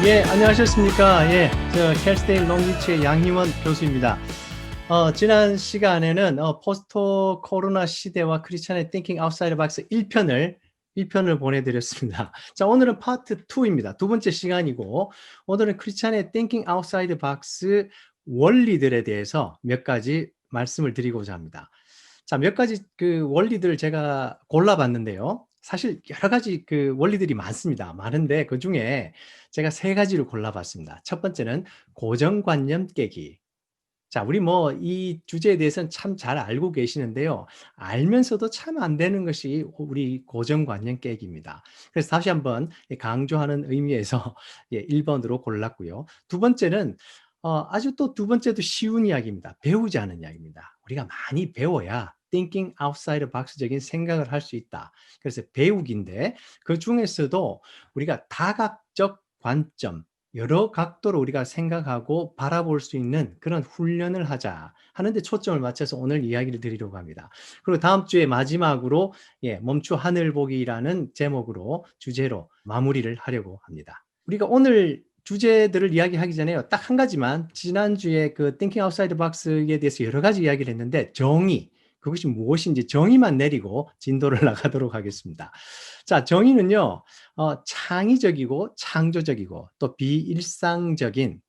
예, 안녕하셨습니까? 예, 저 캘스테인 롱비치의 양희원 교수입니다. 지난 시간에는 포스트 코로나 시대와 크리스찬의 Thinking Outside the Box 1편을 보내드렸습니다. 자, 오늘은 파트 2입니다. 두 번째 시간이고, 오늘은 크리스찬의 Thinking Outside the Box 원리들에 대해서 몇 가지 말씀을 드리고자 합니다. 자, 몇 가지 그 원리들을 제가 골라봤는데요. 사실 여러 가지 그 원리들이 많습니다. 많은데 그 중에 제가 세 가지를 골라봤습니다. 첫 번째는 고정관념 깨기. 자, 우리 뭐 이 주제에 대해서는 참 잘 알고 계시는데요. 알면서도 참 안 되는 것이 우리 고정관념 깨기입니다. 그래서 다시 한번 강조하는 의미에서 1번으로 골랐고요. 두 번째는 아주 또 두 번째도 쉬운 이야기입니다. 배우지 않은 이야기입니다. 우리가 많이 배워야 thinking outside the box적인 생각을 할 수 있다. 그래서 배우기인데 그 중에서도 우리가 다각적 관점, 여러 각도로 우리가 생각하고 바라볼 수 있는 그런 훈련을 하자 하는데 초점을 맞춰서 오늘 이야기를 드리려고 합니다. 그리고 다음 주에 마지막으로 멈추 하늘 보기라는 제목으로 주제로 마무리를 하려고 합니다. 우리가 오늘 주제들을 이야기하기 전에요. 딱 한 가지만 지난주에 그 Thinking Outside the Box에 대해서 여러 가지 이야기를 했는데 정의, 그것이 무엇인지 정의만 내리고 진도를 나가도록 하겠습니다. 자, 정의는요. 창의적이고 창조적이고 또 비일상적인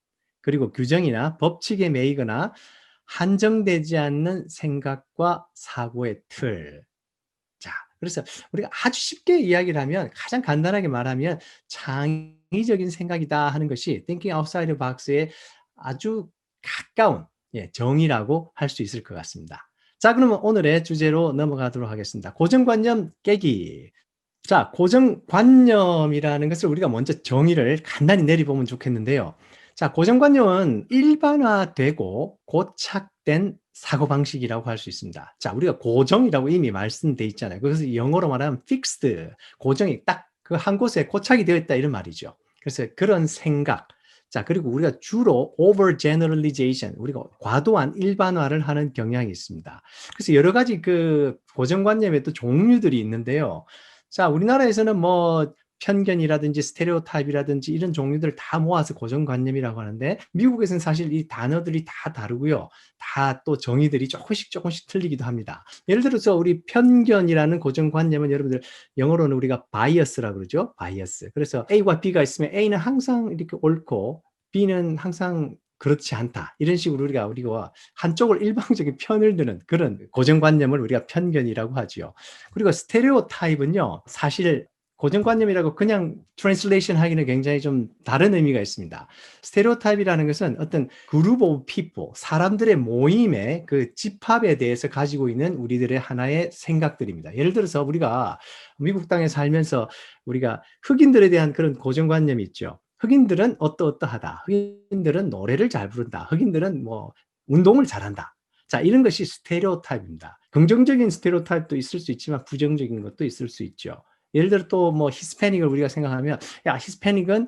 그리고 규정이나 법칙에 매이거나 한정되지 않는 생각과 사고의 틀. 자, 그래서 우리가 아주 쉽게 이야기를 하면 가장 간단하게 말하면 창의적인 생각이다 하는 것이 Thinking Outside the Box의 아주 가까운 정의라고 할 수 있을 것 같습니다. 자, 그러면 오늘의 주제로 넘어가도록 하겠습니다. 고정관념 깨기. 자, 고정관념이라는 것을 우리가 먼저 정의를 간단히 내려보면 좋겠는데요. 자, 고정관념은 일반화되고 고착된 사고방식이라고 할 수 있습니다. 자, 우리가 고정이라고 이미 말씀돼 있잖아요. 그래서 영어로 말하면 fixed, 고정이 딱 그 한 곳에 고착이 되어 있다 이런 말이죠. 그래서 그런 생각. 자, 그리고 우리가 주로 overgeneralization, 우리가 과도한 일반화를 하는 경향이 있습니다. 그래서 여러 가지 그 고정관념의 또 종류들이 있는데요. 자, 우리나라에서는 뭐 편견이라든지 스테레오타입이라든지 이런 종류들을 다 모아서 고정관념이라고 하는데 미국에서는 사실 이 단어들이 다 다르고요. 다 또 정의들이 조금씩 틀리기도 합니다. 예를 들어서 우리 편견이라는 고정관념은 여러분들 영어로는 우리가 bias라고 그러죠. bias. 그래서 A와 B가 있으면 A는 항상 이렇게 옳고 B는 항상 그렇지 않다. 이런 식으로 우리가 한쪽을 일방적인 편을 드는 그런 고정관념을 우리가 편견이라고 하지요. 그리고 스테레오타입은요, 사실 고정관념이라고 그냥 트랜슬레이션 하기는 굉장히 좀 다른 의미가 있습니다. 스테레오타입이라는 것은 어떤 그룹 오브 피플, 사람들의 모임의 그 집합에 대해서 가지고 있는 우리들의 하나의 생각들입니다. 예를 들어서 우리가 미국 땅에 살면서 우리가 흑인들에 대한 그런 고정관념이 있죠. 흑인들은 어떠어떠하다. 흑인들은 노래를 잘 부른다. 흑인들은 뭐 운동을 잘한다. 자, 이런 것이 스테레오타입입니다. 긍정적인 스테레오타입도 있을 수 있지만 부정적인 것도 있을 수 있죠. 예를 들어 또 뭐 히스패닉을 우리가 생각하면 야, 히스패닉은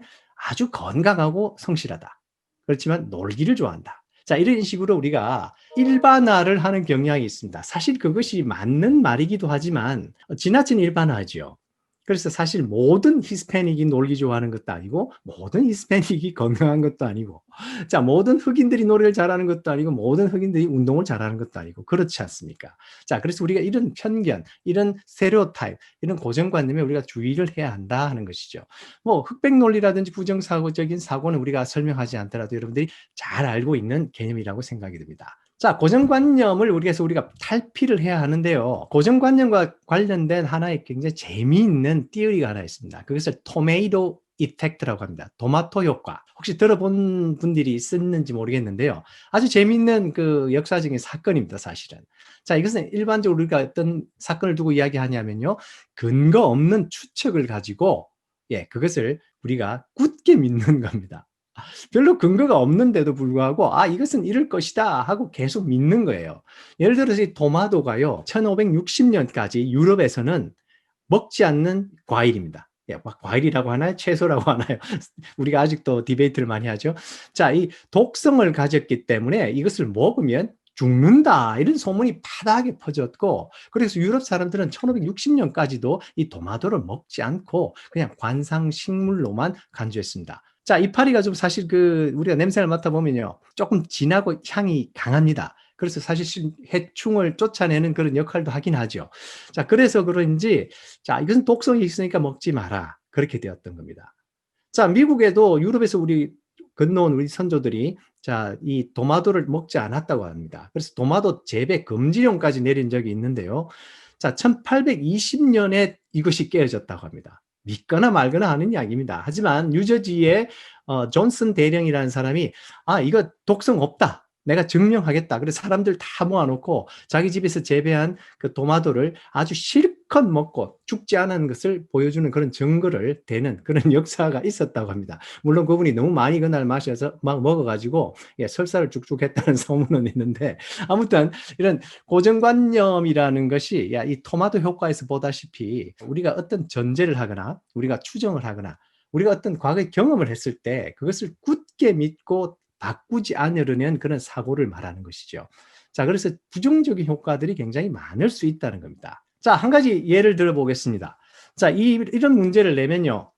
아주 건강하고 성실하다. 그렇지만 놀기를 좋아한다. 자, 이런 식으로 우리가 일반화를 하는 경향이 있습니다. 사실 그것이 맞는 말이기도 하지만 지나친 일반화죠. 그래서 사실 모든 히스패닉이 놀기 좋아하는 것도 아니고 모든 히스패닉이 건강한 것도 아니고 자, 모든 흑인들이 노래를 잘하는 것도 아니고 모든 흑인들이 운동을 잘하는 것도 아니고 그렇지 않습니까? 자, 그래서 우리가 이런 편견, 이런 스테레오타입, 이런 고정관념에 우리가 주의를 해야 한다 하는 것이죠. 뭐 흑백 논리라든지 부정사고적인 사고는 우리가 설명하지 않더라도 여러분들이 잘 알고 있는 개념이라고 생각이 듭니다. 자, 고정관념을 우리가 탈피를 해야 하는데요. 고정관념과 관련된 하나의 굉장히 재미있는 띠어리가 하나 있습니다. 그것을 토메이토 이펙트라고 합니다. 토마토 효과. 혹시 들어본 분들이 있었는지 모르겠는데요. 아주 재미있는 그 역사적인 사건입니다, 사실은. 자, 이것은 일반적으로 우리가 어떤 사건을 두고 이야기하냐면요. 근거 없는 추측을 가지고, 그것을 우리가 굳게 믿는 겁니다. 별로 근거가 없는데도 불구하고 이것은 이럴 것이다 하고 계속 믿는 거예요. 예를 들어서 이 토마토가요. 1560년까지 유럽에서는 먹지 않는 과일입니다. 과일이라고 하나요? 채소라고 하나요? 우리가 아직도 디베이트를 많이 하죠. 자, 이 독성을 가졌기 때문에 이것을 먹으면 죽는다. 이런 소문이 파다하게 퍼졌고, 그래서 유럽 사람들은 1560년까지도 이 토마토를 먹지 않고 그냥 관상식물로만 간주했습니다. 자, 이파리가 좀 사실 우리가 냄새를 맡아보면요. 조금 진하고 향이 강합니다. 그래서 사실 해충을 쫓아내는 그런 역할도 하긴 하죠. 자, 그래서 그런지, 자, 이것은 독성이 있으니까 먹지 마라. 그렇게 되었던 겁니다. 자, 미국에도 유럽에서 건너온 우리 선조들이 자, 이 도마도를 먹지 않았다고 합니다. 그래서 도마도 재배 금지령까지 내린 적이 있는데요. 자, 1820년에 이것이 깨어졌다고 합니다. 믿거나 말거나 하는 이야기입니다. 하지만 뉴저지의 존슨 대령이라는 사람이 이거 독성 없다. 내가 증명하겠다. 그래서 사람들 다 모아놓고 자기 집에서 재배한 그 도마도를 아주 실컷 먹고 죽지 않은 것을 보여주는 그런 증거를 대는 그런 역사가 있었다고 합니다. 물론 그분이 너무 많이 그날 마셔서 막 먹어가지고 설사를 쭉쭉 했다는 소문은 있는데, 아무튼 이런 고정관념이라는 것이 이 토마토 효과에서 보다시피 우리가 어떤 전제를 하거나 우리가 추정을 하거나 우리가 어떤 과거의 경험을 했을 때 그것을 굳게 믿고 바꾸지 않으려는 그런 사고를 말하는 것이죠. 자, 그래서 부정적인 효과들이 굉장히 많을 수 있다는 겁니다. 자, 한 가지 예를 들어 보겠습니다. 자, 이런 문제를 내면요.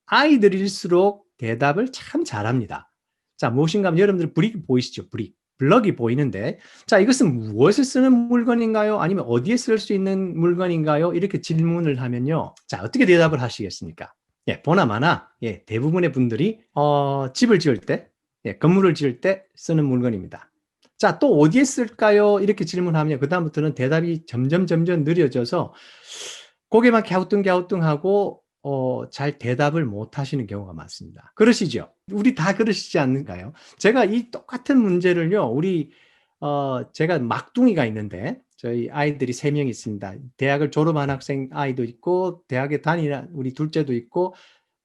아이들일수록 대답을 참 잘합니다. 자, 무엇인가 하면 여러분들 브릭 보이시죠? 블럭이 보이는데, 자, 이것은 무엇을 쓰는 물건인가요? 아니면 어디에 쓸 수 있는 물건인가요? 이렇게 질문을 하면요. 자, 어떻게 대답을 하시겠습니까? 보나마나 대부분의 분들이 집을 지을 때, 건물을 지을 때 쓰는 물건입니다. 자, 또 어디에 쓸까요? 이렇게 질문하면 그다음부터는 대답이 점점 느려져서 고개만 갸우뚱갸우뚱하고 잘 대답을 못 하시는 경우가 많습니다. 그러시죠? 우리 다 그러시지 않는가요? 제가 이 똑같은 문제를요, 제가 막둥이가 있는데, 저희 아이들이 3명 있습니다. 대학을 졸업한 학생 아이도 있고, 대학에 다니는 우리 둘째도 있고,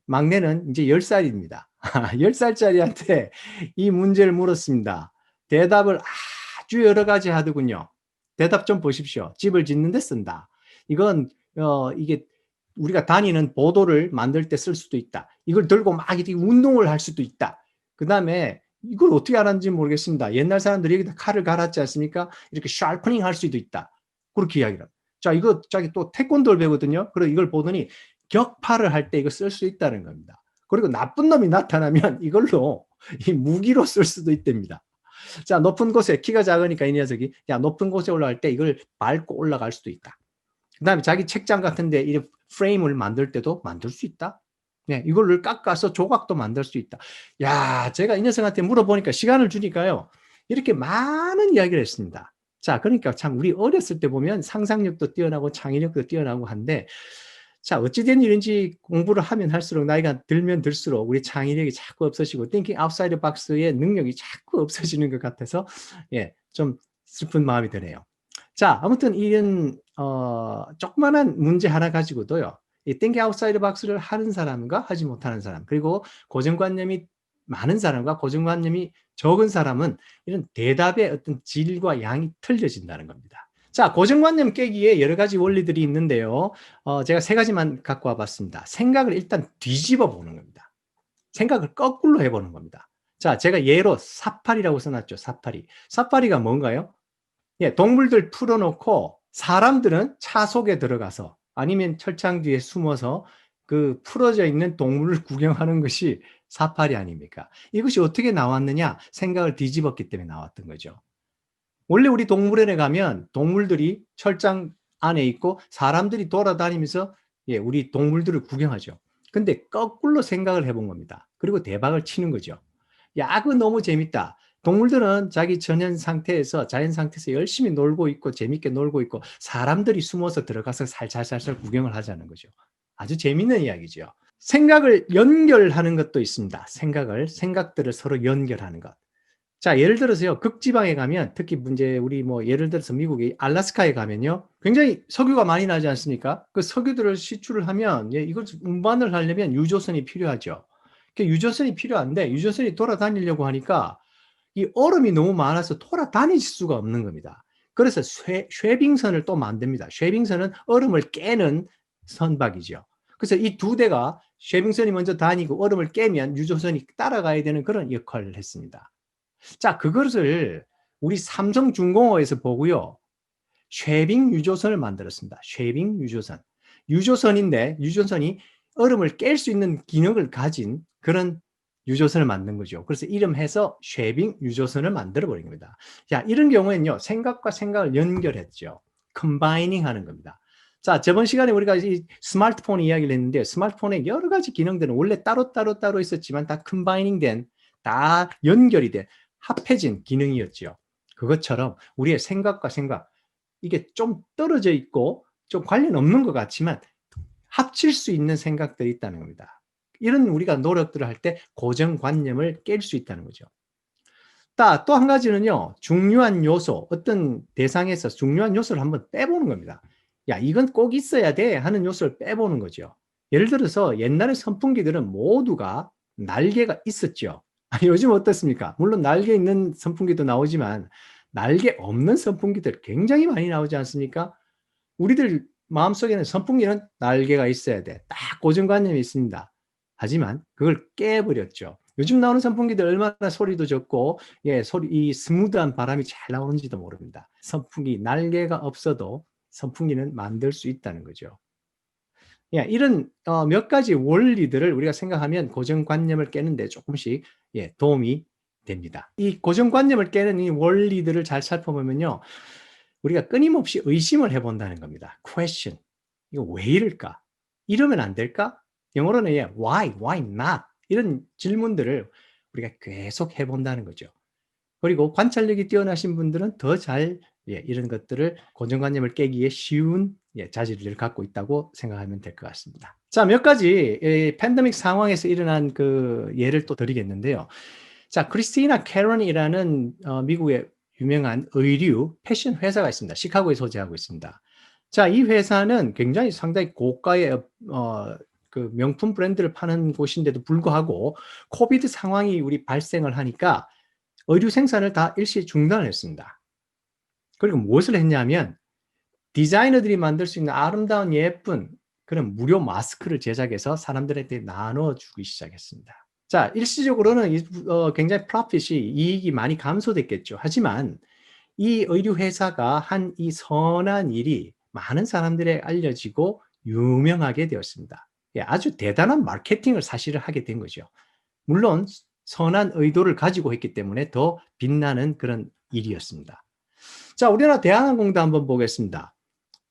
막내는 이제 10살입니다. 10살짜리한테 이 문제를 물었습니다. 대답을 아주 여러 가지 하더군요. 대답 좀 보십시오. 집을 짓는데 쓴다. 이건 이게 우리가 다니는 보도를 만들 때 쓸 수도 있다. 이걸 들고 막 이렇게 운동을 할 수도 있다. 그 다음에 이걸 어떻게 알았는지 모르겠습니다. 옛날 사람들이 여기다 칼을 갈았지 않습니까? 이렇게 샤프닝 할 수도 있다. 그렇게 이야기를 합니다. 자, 이거 자기 또 태권도를 배우거든요. 그래서 이걸 보더니 격파를 할 때 이거 쓸 수 있다는 겁니다. 그리고 나쁜 놈이 나타나면 이걸로 이 무기로 쓸 수도 있답니다. 자, 높은 곳에, 키가 작으니까 이 녀석이 높은 곳에 올라갈 때 이걸 밟고 올라갈 수도 있다. 그 다음에 자기 책장 같은데 이 프레임을 만들 때도 만들 수 있다. 이걸로 깎아서 조각도 만들 수 있다. 야, 제가 이 녀석한테 물어보니까 시간을 주니까요. 이렇게 많은 이야기를 했습니다. 자, 그러니까 참 우리 어렸을 때 보면 상상력도 뛰어나고 창의력도 뛰어나고 한데, 자, 어찌된 일인지 공부를 하면 할수록 나이가 들면 들수록 우리 창의력이 자꾸 없어지고 thinking outside the box의 능력이 자꾸 없어지는 것 같아서 좀 슬픈 마음이 드네요. 자, 아무튼 이런 조그만한 문제 하나 가지고도요. 이 thinking outside the box를 하는 사람과 하지 못하는 사람, 그리고 고정관념이 많은 사람과 고정관념이 적은 사람은 이런 대답의 어떤 질과 양이 틀려진다는 겁니다. 자, 고정관념 깨기에 여러 가지 원리들이 있는데요. 제가 3가지만 갖고 와봤습니다. 생각을 일단 뒤집어 보는 겁니다. 생각을 거꾸로 해보는 겁니다. 자, 제가 예로 사파리라고 써놨죠. 사파리가 뭔가요? 동물들 풀어놓고 사람들은 차 속에 들어가서 아니면 철창 뒤에 숨어서 그 풀어져 있는 동물을 구경하는 것이 사파리 아닙니까? 이것이 어떻게 나왔느냐? 생각을 뒤집었기 때문에 나왔던 거죠. 원래 우리 동물원에 가면 동물들이 철장 안에 있고 사람들이 돌아다니면서 우리 동물들을 구경하죠. 근데 거꾸로 생각을 해본 겁니다. 그리고 대박을 치는 거죠. 야, 그거 너무 재밌다. 동물들은 자기 자연 상태에서 열심히 놀고 있고 재밌게 놀고 있고 사람들이 숨어서 들어가서 살살살살 구경을 하자는 거죠. 아주 재밌는 이야기죠. 생각을 연결하는 것도 있습니다. 생각들을 서로 연결하는 것. 자, 예를 들어서요, 극지방에 가면, 특히 문제, 우리 예를 들어서 미국의 알래스카에 가면요, 굉장히 석유가 많이 나지 않습니까? 그 석유들을 시출을 하면, 이걸 운반을 하려면 유조선이 필요하죠. 유조선이 필요한데, 유조선이 돌아다니려고 하니까, 이 얼음이 너무 많아서 돌아다닐 수가 없는 겁니다. 그래서 쉐빙선을 또 만듭니다. 쉐빙선은 얼음을 깨는 선박이죠. 그래서 이 2대가 쉐빙선이 먼저 다니고 얼음을 깨면 유조선이 따라가야 되는 그런 역할을 했습니다. 자, 그것을 우리 삼성중공업에서 보고요. 쉐빙 유조선을 만들었습니다. 쉐빙 유조선. 유조선인데 유조선이 얼음을 깰 수 있는 기능을 가진 그런 유조선을 만든 거죠. 그래서 이름해서 쉐빙 유조선을 만들어 버린 겁니다. 자, 이런 경우에는요, 생각과 생각을 연결했죠. 컴바이닝 하는 겁니다. 자, 저번 시간에 우리가 이 스마트폰 이야기를 했는데, 스마트폰의 여러 가지 기능들은 원래 따로 있었지만 다 컴바이닝 된, 다 연결이 된, 합해진 기능이었죠. 그것처럼 우리의 생각과 생각, 이게 좀 떨어져 있고 좀 관련 없는 것 같지만 합칠 수 있는 생각들이 있다는 겁니다. 이런 우리가 노력들을 할 때 고정관념을 깰 수 있다는 거죠. 또 한 가지는요, 중요한 요소, 어떤 대상에서 중요한 요소를 한번 빼보는 겁니다. 야, 이건 꼭 있어야 돼 하는 요소를 빼보는 거죠. 예를 들어서 옛날에 선풍기들은 모두가 날개가 있었죠. 요즘 어떻습니까? 물론 날개 있는 선풍기도 나오지만 날개 없는 선풍기들 굉장히 많이 나오지 않습니까? 우리들 마음속에는 선풍기는 날개가 있어야 돼. 딱 고정관념이 있습니다. 하지만 그걸 깨버렸죠. 요즘 나오는 선풍기들 얼마나 소리도 적고, 예, 이 스무드한 바람이 잘 나오는지도 모릅니다. 선풍기 날개가 없어도 선풍기는 만들 수 있다는 거죠. 예, 이런 몇 가지 원리들을 우리가 생각하면 고정관념을 깨는데 조금씩 도움이 됩니다. 이 고정관념을 깨는 이 원리들을 잘 살펴보면요, 우리가 끊임없이 의심을 해본다는 겁니다. question. 이거 왜 이럴까? 이러면 안 될까? 영어로는 why not? 이런 질문들을 우리가 계속 해본다는 거죠. 그리고 관찰력이 뛰어나신 분들은 더 잘 이런 것들을 고정관념을 깨기에 쉬운 자질을 갖고 있다고 생각하면 될 것 같습니다. 자, 몇 가지 팬데믹 상황에서 일어난 그 예를 또 드리겠는데요. 자, 크리스티나 캐런이라는 미국의 유명한 의류 패션 회사가 있습니다. 시카고에 소재하고 있습니다. 자, 이 회사는 굉장히 상당히 고가의 그 명품 브랜드를 파는 곳인데도 불구하고 코비드 상황이 우리 발생을 하니까 의류 생산을 다 일시 중단을 했습니다. 그리고 무엇을 했냐면 디자이너들이 만들 수 있는 아름다운 예쁜 그런 무료 마스크를 제작해서 사람들한테 나눠주기 시작했습니다. 자, 일시적으로는 굉장히 프로핏이 이익이 많이 감소됐겠죠. 하지만 이 의류 회사가 한 이 선한 일이 많은 사람들에게 알려지고 유명하게 되었습니다. 예, 아주 대단한 마케팅을 사실을 하게 된 거죠. 물론 선한 의도를 가지고 했기 때문에 더 빛나는 그런 일이었습니다. 자, 우리나라 대한항공도 한번 보겠습니다.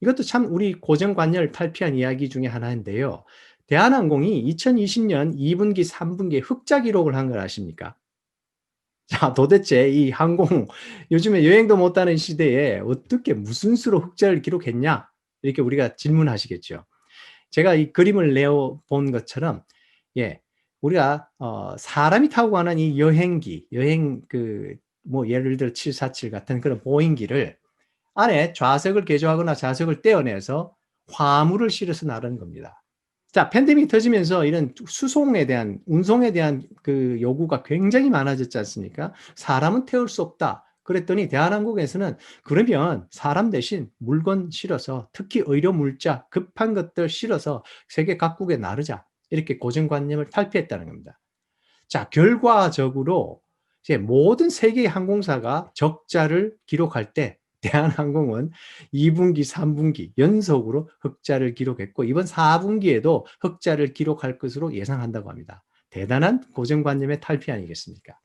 이것도 참 우리 고정관념을 탈피한 이야기 중에 하나인데요. 대한항공이 2020년 2분기, 3분기에 흑자 기록을 한 걸 아십니까? 자, 도대체 이 항공, 요즘에 여행도 못하는 시대에 어떻게 무슨 수로 흑자를 기록했냐? 이렇게 우리가 질문하시겠죠. 제가 이 그림을 내어 본 것처럼, 예, 우리가 사람이 타고 가는 이 여행기, 뭐 예를 들어 747 같은 그런 보행기를 안에 좌석을 개조하거나 좌석을 떼어내서 화물을 실어서 나르는 겁니다. 자, 팬데믹이 터지면서 이런 수송에 대한, 운송에 대한 그 요구가 굉장히 많아졌지 않습니까? 사람은 태울 수 없다. 그랬더니 대한항공에서는 그러면 사람 대신 물건 실어서, 특히 의료 물자, 급한 것들 실어서 세계 각국에 나르자. 이렇게 고정관념을 탈피했다는 겁니다. 자, 결과적으로 이제 모든 세계의 항공사가 적자를 기록할 때 대한항공은 2분기, 3분기 연속으로 흑자를 기록했고 이번 4분기에도 흑자를 기록할 것으로 예상한다고 합니다. 대단한 고정관념의 탈피 아니겠습니까?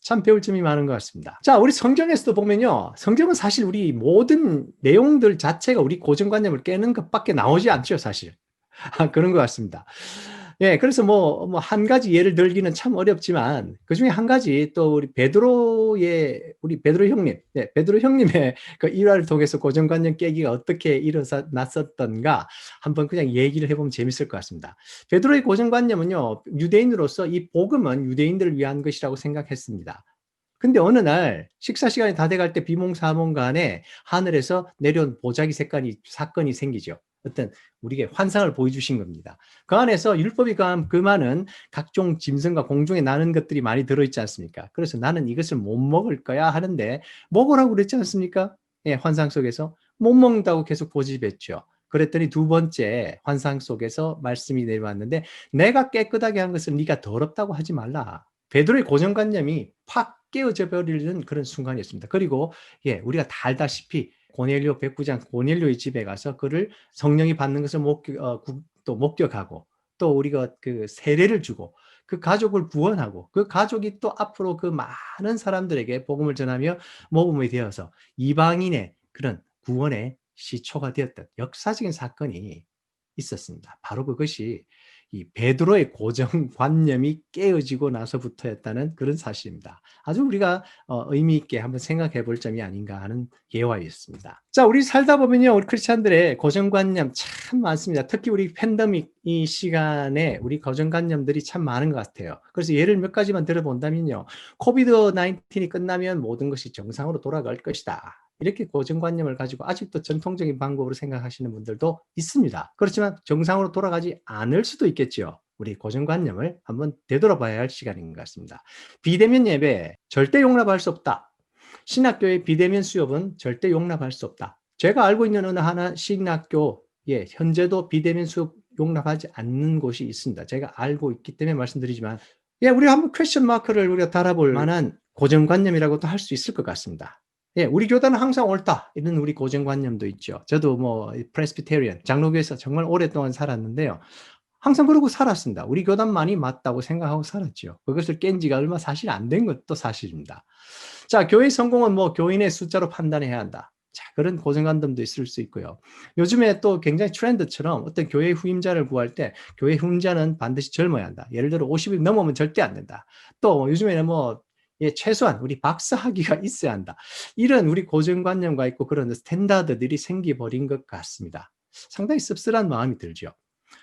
참 배울 점이 많은 것 같습니다. 자, 우리 성경에서도 보면요. 성경은 사실 우리 모든 내용들 자체가 우리 고정관념을 깨는 것밖에 나오지 않죠, 사실. 그런 것 같습니다. 예, 그래서 한 가지 예를 들기는 참 어렵지만, 그 중에 한 가지 또 우리 우리 베드로 형님, 베드로 형님의 그 일화를 통해서 고정관념 깨기가 어떻게 일어났었던가 한번 그냥 얘기를 해보면 재밌을 것 같습니다. 베드로의 고정관념은요, 유대인으로서 이 복음은 유대인들을 위한 것이라고 생각했습니다. 근데 어느 날 식사 시간이 다 돼갈 때 비몽사몽간에 하늘에서 내려온 보자기 사건이 생기죠. 어떤 우리에게 환상을 보여주신 겁니다. 그 안에서 율법이 금하는 각종 짐승과 공중에 나는 것들이 많이 들어있지 않습니까? 그래서 나는 이것을 못 먹을 거야 하는데 먹으라고 그랬지 않습니까? 예, 환상 속에서 못 먹는다고 계속 고집했죠. 그랬더니 두 번째 환상 속에서 말씀이 내려왔는데 내가 깨끗하게 한 것을 네가 더럽다고 하지 말라. 베드로의 고정관념이 팍 깨어져 버리는 그런 순간이었습니다. 그리고 우리가 다 알다시피 고넬료 백부장 고넬료의 집에 가서 그를 성령이 받는 것을 또 목격하고 또 우리가 그 세례를 주고 그 가족을 구원하고 그 가족이 또 앞으로 그 많은 사람들에게 복음을 전하며 모범이 되어서 이방인의 그런 구원의 시초가 되었던 역사적인 사건이 있었습니다. 바로 그것이 이 베드로의 고정관념이 깨어지고 나서부터였다는 그런 사실입니다. 아주 우리가 의미 있게 한번 생각해 볼 점이 아닌가 하는 예화였습니다. 자, 우리 살다 보면요, 우리 크리스찬들의 고정관념 참 많습니다. 특히 우리 팬데믹 이 시간에 우리 고정관념들이 참 많은 것 같아요. 그래서 예를 몇 가지만 들어본다면요, 코비드 19이 끝나면 모든 것이 정상으로 돌아갈 것이다. 이렇게 고정관념을 가지고 아직도 전통적인 방법으로 생각하시는 분들도 있습니다. 그렇지만 정상으로 돌아가지 않을 수도 있겠죠. 우리 고정관념을 한번 되돌아봐야 할 시간인 것 같습니다. 비대면 예배 절대 용납할 수 없다. 신학교의 비대면 수업은 절대 용납할 수 없다. 제가 알고 있는 어느 하나 신학교에 현재도 비대면 수업 용납하지 않는 곳이 있습니다. 제가 알고 있기 때문에 말씀드리지만, 예, 우리가 한번 퀘스천 마크를 우리가 달아볼 만한 고정관념이라고도 할 수 있을 것 같습니다. 예, 우리 교단은 항상 옳다. 이런 우리 고정관념도 있죠. 저도 뭐 프레스비테리언 장로교에서 정말 오랫동안 살았는데요. 항상 그러고 살았습니다. 우리 교단만이 맞다고 생각하고 살았죠. 그것을 깬 지가 얼마 사실 안 된 것도 사실입니다. 자, 교회 성공은 뭐 교인의 숫자로 판단해야 한다. 자, 그런 고정관념도 있을 수 있고요. 요즘에 또 굉장히 트렌드처럼 어떤 교회 후임자를 구할 때 교회 후임자는 반드시 젊어야 한다. 예를 들어 50이 넘으면 절대 안 된다. 또 요즘에는 뭐 예, 최소한 우리 박사학위가 있어야 한다. 이런 우리 고정관념과 있고 그런 스탠다드들이 생기버린 것 같습니다. 상당히 씁쓸한 마음이 들죠.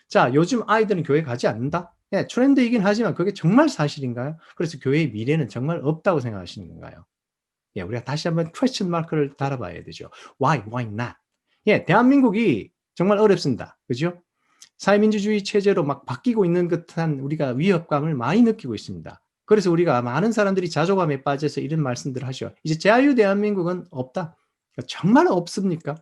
자, 요즘 아이들은 교회 가지 않는다? 예, 트렌드이긴 하지만 그게 정말 사실인가요? 그래서 교회의 미래는 정말 없다고 생각하시는 건가요? 예, 우리가 다시 한번 퀘스천 마크를 달아봐야 되죠. Why not? 예, 대한민국이 정말 어렵습니다. 그죠? 사회민주주의 체제로 막 바뀌고 있는 듯한 우리가 위협감을 많이 느끼고 있습니다. 그래서 우리가 많은 사람들이 자존감에 빠져서 이런 말씀들을 하죠. 이제 자유 대한민국은 없다. 정말 없습니까?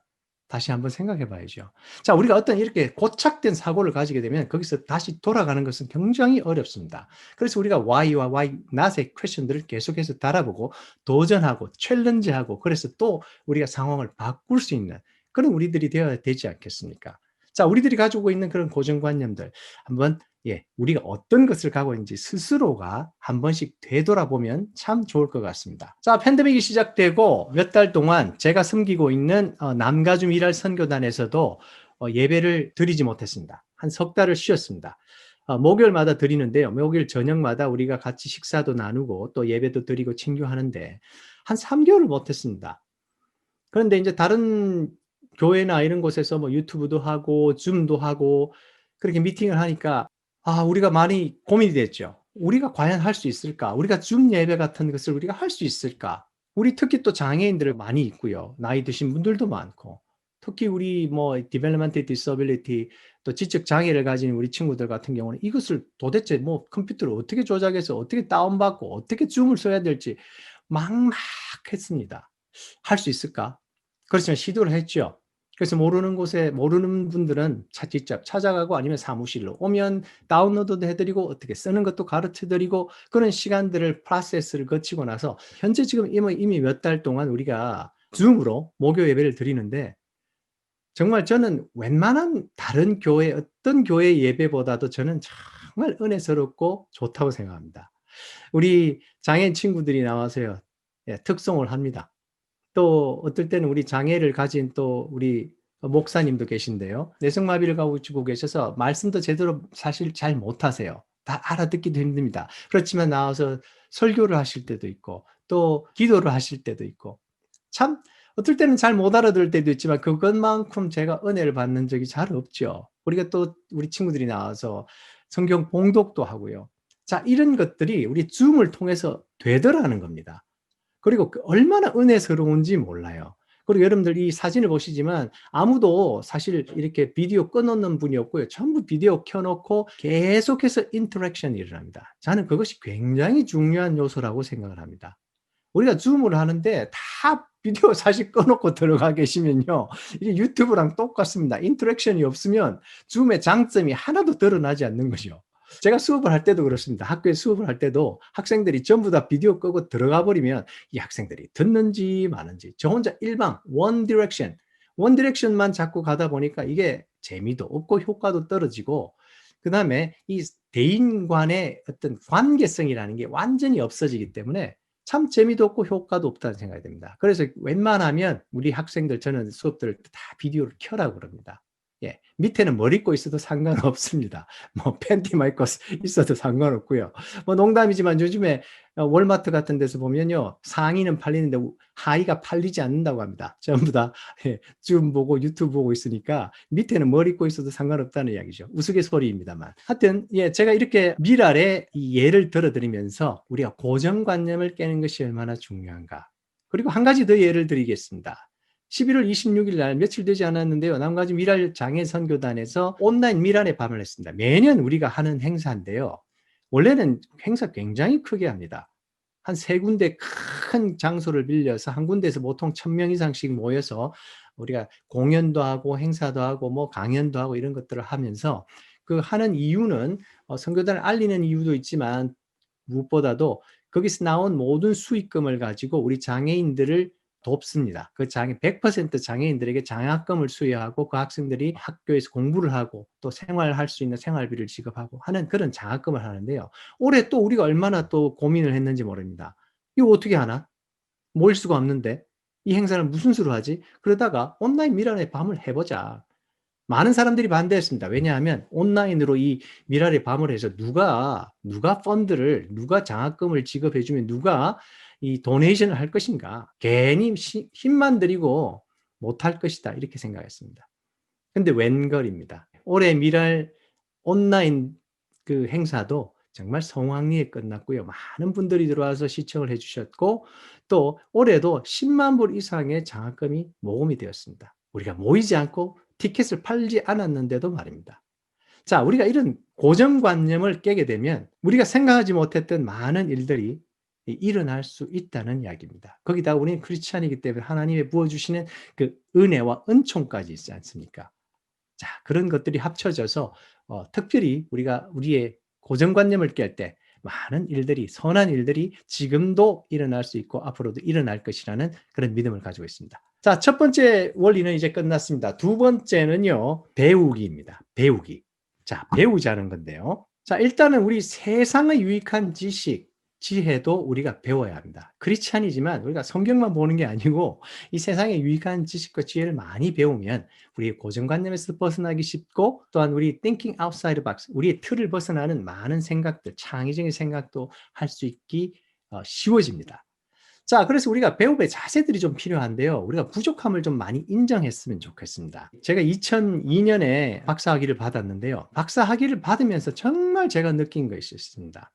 다시 한번 생각해 봐야죠. 자, 우리가 어떤 이렇게 고착된 사고를 가지게 되면 거기서 다시 돌아가는 것은 굉장히 어렵습니다. 그래서 우리가 why와 why not의 퀘스천들을 계속해서 달아보고 도전하고 챌린지하고 그래서 또 우리가 상황을 바꿀 수 있는 그런 우리들이 되어야 되지 않겠습니까? 자, 우리들이 가지고 있는 그런 고정관념들 한번 예, 우리가 어떤 것을 갖고 있는지 스스로가 한 번씩 되돌아보면 참 좋을 것 같습니다. 자, 팬데믹이 시작되고 몇 달 동안 제가 섬기고 있는 남가줌 일할 선교단에서도 예배를 드리지 못했습니다. 한 석 달을 쉬었습니다. 목요일마다 드리는데요. 목요일 저녁마다 우리가 같이 식사도 나누고 또 예배도 드리고 친교하는데 한 3개월을 못했습니다. 그런데 이제 다른 교회나 이런 곳에서 뭐 유튜브도 하고 줌도 하고 그렇게 미팅을 하니까 우리가 많이 고민이 됐죠. 우리가 과연 할 수 있을까? 우리가 줌 예배 같은 것을 우리가 할 수 있을까? 우리 특히 또 장애인들 많이 있고요. 나이 드신 분들도 많고. 특히 우리 뭐 developmental disability 또 지적 장애를 가진 우리 친구들 같은 경우는 이것을 도대체 뭐 컴퓨터를 어떻게 조작해서 어떻게 다운받고 어떻게 줌을 써야 될지 막막했습니다. 할 수 있을까? 그렇지만 시도를 했죠. 그래서 모르는 곳에 모르는 분들은 직접 찾아가고 아니면 사무실로 오면 다운로드도 해드리고 어떻게 쓰는 것도 가르쳐드리고 그런 시간들을 프로세스를 거치고 나서 현재 지금 이미 몇 달 동안 우리가 줌으로 목요 예배를 드리는데 정말 저는 웬만한 다른 교회 어떤 교회 예배보다도 저는 정말 은혜스럽고 좋다고 생각합니다. 우리 장애인 친구들이 나와서요, 예, 특송을 합니다. 또 어떨 때는 우리 장애를 가진 또 우리 목사님도 계신데요. 뇌성마비를 가지고 계셔서 말씀도 제대로 사실 잘 못하세요. 다 알아듣기도 힘듭니다. 그렇지만 나와서 설교를 하실 때도 있고 또 기도를 하실 때도 있고 참 어떨 때는 잘 못 알아들을 때도 있지만 그것만큼 제가 은혜를 받는 적이 잘 없죠. 우리가 또 우리 친구들이 나와서 성경 봉독도 하고요. 자, 이런 것들이 우리 줌을 통해서 되더라는 겁니다. 그리고 얼마나 은혜스러운지 몰라요. 그리고 여러분들 이 사진을 보시지만 아무도 사실 이렇게 비디오 끊어놓는 분이 없고요. 전부 비디오 켜놓고 계속해서 인터랙션이 일어납니다. 저는 그것이 굉장히 중요한 요소라고 생각을 합니다. 우리가 줌을 하는데 다 비디오 사실 꺼놓고 들어가 계시면요. 이게 유튜브랑 똑같습니다. 인터랙션이 없으면 줌의 장점이 하나도 드러나지 않는 거죠. 제가 수업을 할 때도 그렇습니다. 학교에 수업을 할 때도 학생들이 전부 다 비디오 끄고 들어가 버리면 이 학생들이 듣는지 마는지 저 혼자 일방 원 디렉션만 자꾸 가다 보니까 이게 재미도 없고 효과도 떨어지고 그다음에 이 대인 간의 어떤 관계성이라는 게 완전히 없어지기 때문에 참 재미도 없고 효과도 없다는 생각이 듭니다. 그래서 웬만하면 우리 학생들 저는 수업들을 다 비디오를 켜라고 그럽니다. 예, 밑에는 뭘 입고 있어도 상관없습니다. 뭐 팬티만 입고 있어도 상관없고요. 뭐 농담이지만 요즘에 월마트 같은 데서 보면요, 상의는 팔리는데 하의가 팔리지 않는다고 합니다. 전부 다 예, 줌 보고 유튜브 보고 있으니까 밑에는 뭘 입고 있어도 상관없다는 이야기죠. 우스갯소리입니다만. 하여튼 예, 제가 이렇게 미랄의 이 예를 들어드리면서 우리가 고정관념을 깨는 것이 얼마나 중요한가. 그리고 한 가지 더 예를 드리겠습니다. 11월 26일 날 며칠 되지 않았는데요. 남가주 미랄 장애 선교단에서 온라인 미랄의 밤을 했습니다. 매년 우리가 하는 행사인데요. 원래는 행사 굉장히 크게 합니다. 한 세 군데 큰 장소를 빌려서 한 군데에서 보통 1,000명 이상씩 모여서 우리가 공연도 하고 행사도 하고 뭐 강연도 하고 이런 것들을 하면서 그 하는 이유는 선교단을 알리는 이유도 있지만 무엇보다도 거기서 나온 모든 수익금을 가지고 우리 장애인들을 돕습니다. 그 100% 장애인들에게 장학금을 수여하고 그 학생들이 학교에서 공부를 하고 또 생활할 수 있는 생활비를 지급하고 하는 그런 장학금을 하는데요. 올해 또 우리가 얼마나 또 고민을 했는지 모릅니다. 이거 어떻게 하나? 모일 수가 없는데 이 행사를 무슨 수로 하지? 그러다가 온라인 미란의 밤을 해보자. 많은 사람들이 반대했습니다. 왜냐하면 온라인으로 이 미랄의 밤을 해서 누가 펀드를, 누가 장학금을 지급해주면 누가 이 도네이션을 할 것인가. 괜히 힘만 들이고 못할 것이다. 이렇게 생각했습니다. 근데 웬걸입니다. 올해 미랄 온라인 그 행사도 정말 성황리에 끝났고요. 많은 분들이 들어와서 시청을 해주셨고 또 올해도 10만 불 이상의 장학금이 모금이 되었습니다. 우리가 모이지 않고 티켓을 팔지 않았는데도 말입니다. 자, 우리가 이런 고정관념을 깨게 되면 우리가 생각하지 못했던 많은 일들이 일어날 수 있다는 이야기입니다. 거기다 우리는 크리스찬이기 때문에 하나님의 부어주시는 그 은혜와 은총까지 있지 않습니까? 자, 그런 것들이 합쳐져서 특별히 우리가 우리의 고정관념을 깰 때 많은 일들이, 선한 일들이 지금도 일어날 수 있고 앞으로도 일어날 것이라는 그런 믿음을 가지고 있습니다. 자, 첫 번째 원리는 이제 끝났습니다. 두 번째는요, 배우기입니다. 배우기. 자, 배우자는 건데요. 자, 일단은 우리 세상의 유익한 지식, 지혜도 우리가 배워야 합니다. 크리스찬이지만 우리가 성경만 보는 게 아니고 이 세상의 유익한 지식과 지혜를 많이 배우면 우리의 고정관념에서 벗어나기 쉽고 또한 우리 thinking outside the box, 우리의 틀을 벗어나는 많은 생각들, 창의적인 생각도 할 수 있기 쉬워집니다. 자, 그래서 우리가 배움의 자세들이 좀 필요한데요. 우리가 부족함을 좀 많이 인정했으면 좋겠습니다. 제가 2002년에 박사학위를 받았는데요. 박사학위를 받으면서 정말 제가 느낀 것이 있습니다.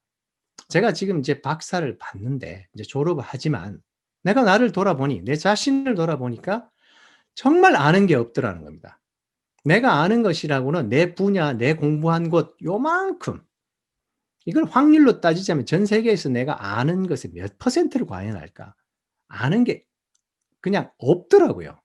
제가 지금 이제 박사를 받는데 이제 졸업을 하지만 내가 나를 돌아보니 내 자신을 돌아보니까 정말 아는 게 없더라는 겁니다. 내가 아는 것이라고는 내 분야, 내 공부한 곳 요만큼. 이걸 확률로 따지자면 전 세계에서 내가 아는 것의 몇 퍼센트를 과연 알까? 아는 게 그냥 없더라고요.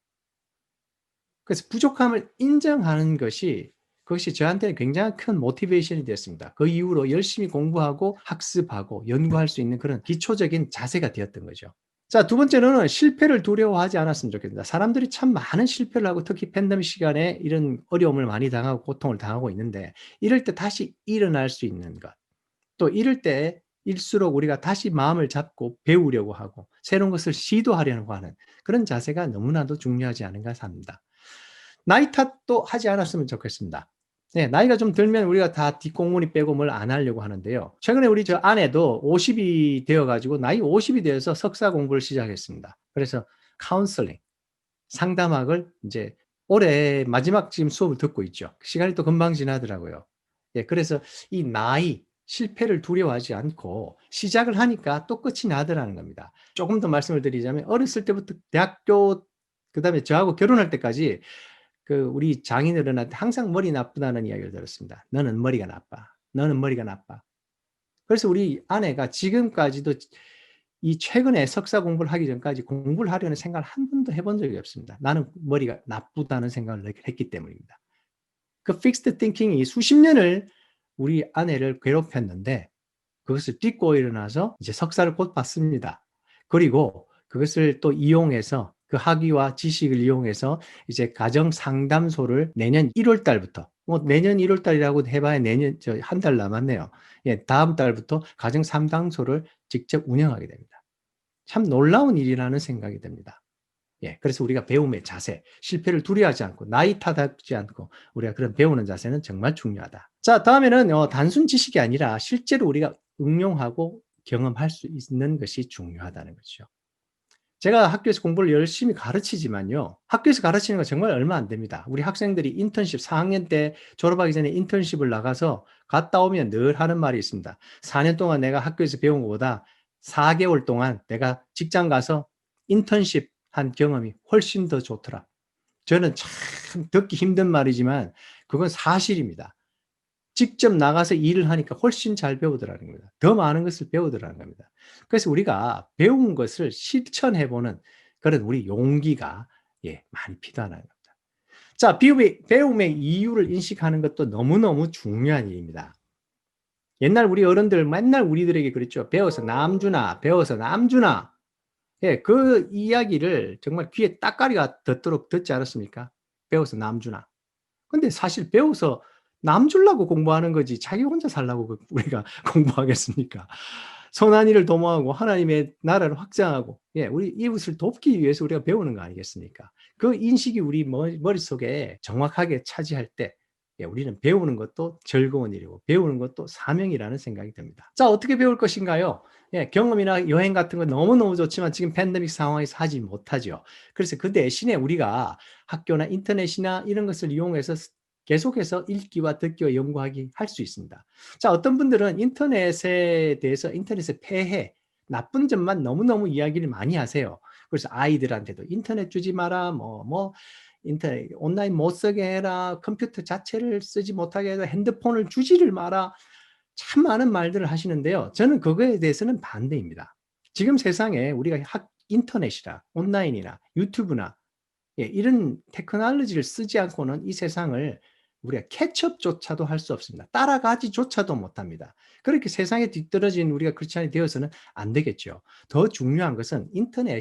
그래서 부족함을 인정하는 것이 그것이 저한테는 굉장히 큰 모티베이션이 됐습니다. 그 이후로 열심히 공부하고 학습하고 연구할 수 있는 그런 기초적인 자세가 되었던 거죠. 자, 두 번째로는 실패를 두려워하지 않았으면 좋겠습니다. 사람들이 참 많은 실패를 하고 특히 팬데믹 시간에 이런 어려움을 많이 당하고 고통을 당하고 있는데 이럴 때 다시 일어날 수 있는 것. 또 이럴 때일수록 우리가 다시 마음을 잡고 배우려고 하고 새로운 것을 시도하려고 하는 그런 자세가 너무나도 중요하지 않은가 합니다. 나이 탓도 하지 않았으면 좋겠습니다. 네, 나이가 좀 들면 우리가 다 뒷공무니 빼고 뭘 안 하려고 하는데요. 최근에 우리 저 아내도 50이 되어가지고 나이 50이 되어서 석사 공부를 시작했습니다. 그래서 카운슬링, 상담학을 이제 올해 마지막 지금 수업을 듣고 있죠. 시간이 또 금방 지나더라고요. 예, 그래서 이 나이, 실패를 두려워하지 않고 시작을 하니까 또 끝이 나더라는 겁니다. 조금 더 말씀을 드리자면 어렸을 때부터 대학교, 그다음에 저하고 결혼할 때까지 그 우리 장인어른한테 항상 머리 나쁘다는 이야기를 들었습니다. 너는 머리가 나빠. 너는 머리가 나빠. 그래서 우리 아내가 지금까지도 이 최근에 석사 공부를 하기 전까지 공부를 하려는 생각을 한 번도 해본 적이 없습니다. 나는 머리가 나쁘다는 생각을 했기 때문입니다. 그 fixed thinking이 수십 년을 우리 아내를 괴롭혔는데 그것을 딛고 일어나서 이제 석사를 곧 받습니다. 그리고 그것을 또 이용해서 그 학위와 지식을 이용해서 이제 가정 상담소를 내년 1월 달부터 뭐 내년 1월 달이라고 해봐야 내년 한 달 남았네요. 예, 다음 달부터 가정 상담소를 직접 운영하게 됩니다. 참 놀라운 일이라는 생각이 듭니다. 예, 그래서 우리가 배움의 자세, 실패를 두려워하지 않고 나이 탓하지 않고 우리가 그런 배우는 자세는 정말 중요하다. 자, 다음에는 단순 지식이 아니라 실제로 우리가 응용하고 경험할 수 있는 것이 중요하다는 거죠. 제가 학교에서 공부를 열심히 가르치지만요. 학교에서 가르치는 거 정말 얼마 안 됩니다. 우리 학생들이 인턴십 4학년 때 졸업하기 전에 인턴십을 나가서 갔다 오면 늘 하는 말이 있습니다. 4년 동안 내가 학교에서 배운 것보다 4개월 동안 내가 직장 가서 인턴십 한 경험이 훨씬 더 좋더라. 저는 참 듣기 힘든 말이지만 그건 사실입니다. 직접 나가서 일을 하니까 훨씬 잘 배우더라는 겁니다. 더 많은 것을 배우더라는 겁니다. 그래서 우리가 배운 것을 실천해보는 그런 우리 용기가 많이 필요하다는 겁니다. 자, 배움의 이유를 인식하는 것도 너무너무 중요한 일입니다. 옛날 우리 어른들 맨날 우리들에게 그랬죠. 배워서 남 주나, 배워서 남 주나. 예, 그 이야기를 정말 귀에 따까리가 듣도록 듣지 않았습니까? 배워서 남 주나. 근데 사실 배워서 남 주려고 공부하는 거지 자기 혼자 살라고 우리가 공부하겠습니까? 선한 일을 도모하고 하나님의 나라를 확장하고 우리 이웃을 돕기 위해서 우리가 배우는 거 아니겠습니까? 그 인식이 우리 머릿속에 정확하게 차지할 때 우리는 배우는 것도 즐거운 일이고 배우는 것도 사명이라는 생각이 듭니다. 자, 어떻게 배울 것인가요? 경험이나 여행 같은 건 너무너무 좋지만 지금 팬데믹 상황에서 하지 못하죠. 그래서 그 대신에 우리가 학교나 인터넷이나 이런 것을 이용해서 계속해서 읽기와 듣기와 연구하기 할 수 있습니다. 자, 어떤 분들은 인터넷에 대해서 인터넷의 폐해, 나쁜 점만 너무너무 이야기를 많이 하세요. 그래서 아이들한테도 인터넷 주지 마라, 인터넷, 온라인 못 쓰게 해라, 컴퓨터 자체를 쓰지 못하게 해라, 핸드폰을 주지를 마라. 참 많은 말들을 하시는데요. 저는 그거에 대해서는 반대입니다. 지금 세상에 우리가 인터넷이나 온라인이나 유튜브나 이런 테크놀로지를 쓰지 않고는 이 세상을 우리가 캐치업조차도 할 수 없습니다. 따라가지조차도 못합니다. 그렇게 세상에 뒤떨어진 우리가 크리스찬이 되어서는 안 되겠죠. 더 중요한 것은 인터넷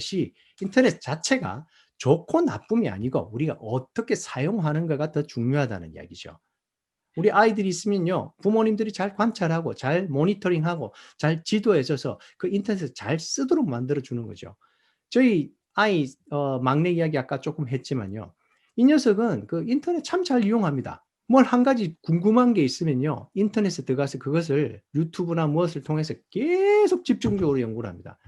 자체가 좋고 나쁨이 아니고 우리가 어떻게 사용하는가가 더 중요하다는 이야기죠. 우리 아이들이 있으면요, 부모님들이 잘 관찰하고 잘 모니터링하고 잘 지도해줘서 그 인터넷을 잘 쓰도록 만들어주는 거죠. 저희 아이 막내 이야기 아까 조금 했지만요. 이 녀석은 그 인터넷 참 잘 이용합니다. 뭘 한 가지 궁금한 게 있으면요. 인터넷에 들어가서 그것을 유튜브나 무엇을 통해서 계속 집중적으로 연구를 합니다.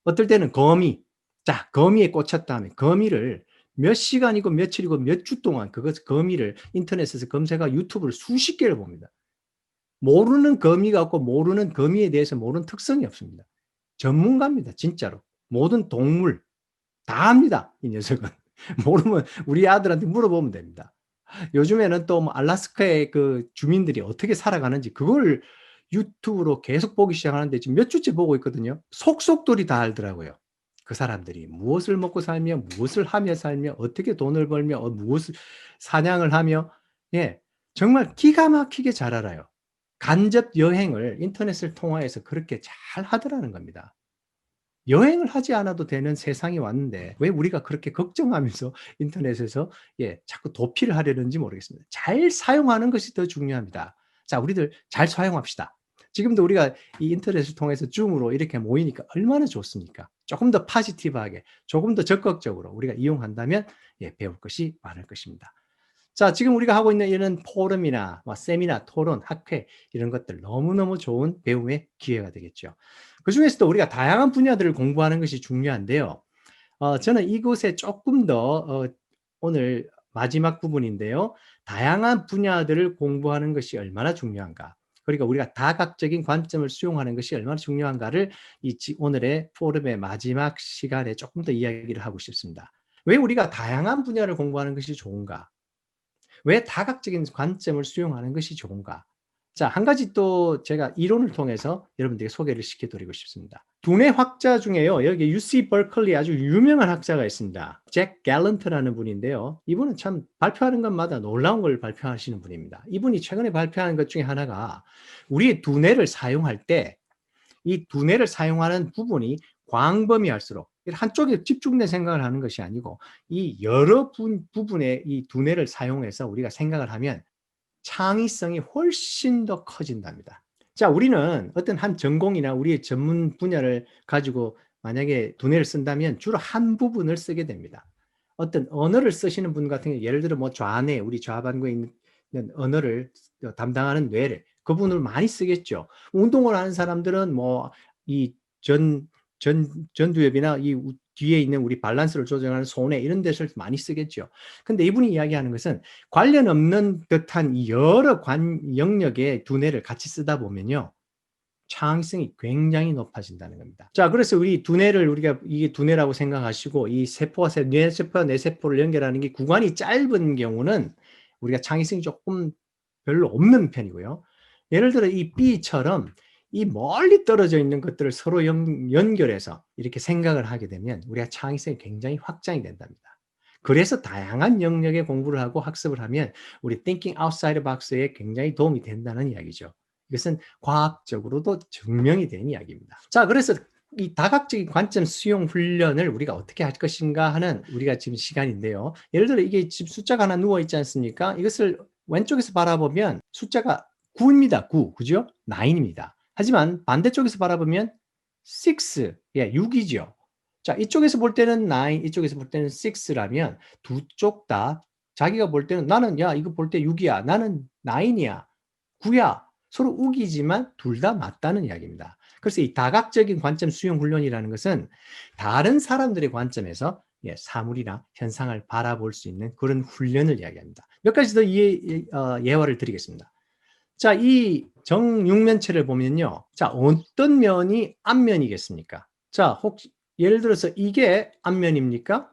어떨 때는 거미에 꽂혔다 하면 거미를 몇 시간이고 며칠이고 몇 주 동안 거미를 인터넷에서 검색하고 유튜브를 수십 개를 봅니다. 모르는 거미가 없고 모르는 거미에 대해서 모르는 특성이 없습니다. 전문가입니다. 진짜로. 모든 동물 다 합니다. 이 녀석은. 모르면 우리 아들한테 물어보면 됩니다. 요즘에는 또 알래스카의 그 주민들이 어떻게 살아가는지 그걸 유튜브로 계속 보기 시작하는데 지금 몇 주째 보고 있거든요. 속속들이 다 알더라고요. 그 사람들이 무엇을 먹고 살며 무엇을 하며 살며 어떻게 돈을 벌며 무엇을 사냥을 하며 정말 기가 막히게 잘 알아요. 간접 여행을 인터넷을 통해서 그렇게 잘 하더라는 겁니다. 여행을 하지 않아도 되는 세상이 왔는데 왜 우리가 그렇게 걱정하면서 인터넷에서 자꾸 도피를 하려는지 모르겠습니다. 잘 사용하는 것이 더 중요합니다. 자, 우리들 잘 사용합시다. 지금도 우리가 이 인터넷을 통해서 줌으로 이렇게 모이니까 얼마나 좋습니까? 조금 더 파지티브하게, 조금 더 적극적으로 우리가 이용한다면 배울 것이 많을 것입니다. 자, 지금 우리가 하고 있는 이런 포럼이나 세미나, 토론, 학회 이런 것들 너무너무 좋은 배움의 기회가 되겠죠. 그중에서도 우리가 다양한 분야들을 공부하는 것이 중요한데요. 저는 이곳에 조금 더 오늘 마지막 부분인데요. 다양한 분야들을 공부하는 것이 얼마나 중요한가. 그러니까 우리가 다각적인 관점을 수용하는 것이 얼마나 중요한가를 오늘의 포럼의 마지막 시간에 조금 더 이야기를 하고 싶습니다. 왜 우리가 다양한 분야를 공부하는 것이 좋은가? 왜 다각적인 관점을 수용하는 것이 좋은가? 자, 한 가지 또 제가 이론을 통해서 여러분들에게 소개를 시켜드리고 싶습니다. 두뇌 학자 중에요. 여기 UC 버클리 아주 유명한 학자가 있습니다. 잭 갤런트라는 분인데요. 이분은 참 발표하는 것마다 놀라운 걸 발표하시는 분입니다. 이분이 최근에 발표한 것 중에 하나가 우리의 두뇌를 사용할 때 이 두뇌를 사용하는 부분이 광범위할수록 한쪽에 집중된 생각을 하는 것이 아니고 이 여러 부분의 이 두뇌를 사용해서 우리가 생각을 하면 창의성이 훨씬 더 커진답니다. 자, 우리는 어떤 한 전공이나 우리의 전문 분야를 가지고 만약에 두뇌를 쓴다면 주로 한 부분을 쓰게 됩니다. 어떤 언어를 쓰시는 분 같은 경우 예를 들어 뭐 좌뇌, 우리 좌반구에 있는 언어를 담당하는 뇌를 그분을 많이 쓰겠죠. 운동을 하는 사람들은 뭐 이 전두엽이나 이 뒤에 있는 우리 밸런스를 조정하는 손에 이런 데를 많이 쓰겠죠. 근데 이분이 이야기하는 것은 관련 없는 듯한 이 여러 영역의 두뇌를 같이 쓰다 보면요. 창의성이 굉장히 높아진다는 겁니다. 자, 그래서 우리 두뇌를 우리가 이게 두뇌라고 생각하시고 이 세포와 뇌세포와 뇌세포를 연결하는 게 구간이 짧은 경우는 우리가 창의성이 조금 별로 없는 편이고요. 예를 들어 이 B처럼 이 멀리 떨어져 있는 것들을 서로 연결해서 이렇게 생각을 하게 되면 우리가 창의성이 굉장히 확장이 된답니다. 그래서 다양한 영역의 공부를 하고 학습을 하면 우리 thinking outside the box에 굉장히 도움이 된다는 이야기죠. 이것은 과학적으로도 증명이 된 이야기입니다. 자, 그래서 이 다각적인 관점 수용 훈련을 우리가 어떻게 할 것인가 하는 우리가 지금 시간인데요. 예를 들어 이게 지금 숫자가 하나 누워 있지 않습니까? 이것을 왼쪽에서 바라보면 숫자가 9입니다. 9. 그죠? 9입니다. 하지만 반대쪽에서 바라보면 6, 예, 6이죠. 자, 이쪽에서 볼 때는 9, 이쪽에서 볼 때는 6라면 두 쪽 다 자기가 볼 때는 나는 야, 이거 볼 때 6이야. 나는 9이야. 9야. 서로 우기지만 둘 다 맞다는 이야기입니다. 그래서 이 다각적인 관점 수용 훈련이라는 것은 다른 사람들의 관점에서 사물이나 현상을 바라볼 수 있는 그런 훈련을 이야기합니다. 몇 가지 더 예화를 드리겠습니다. 자, 이 정육면체를 보면요. 자, 어떤 면이 앞면이겠습니까? 자, 혹시 예를 들어서 이게 앞면입니까?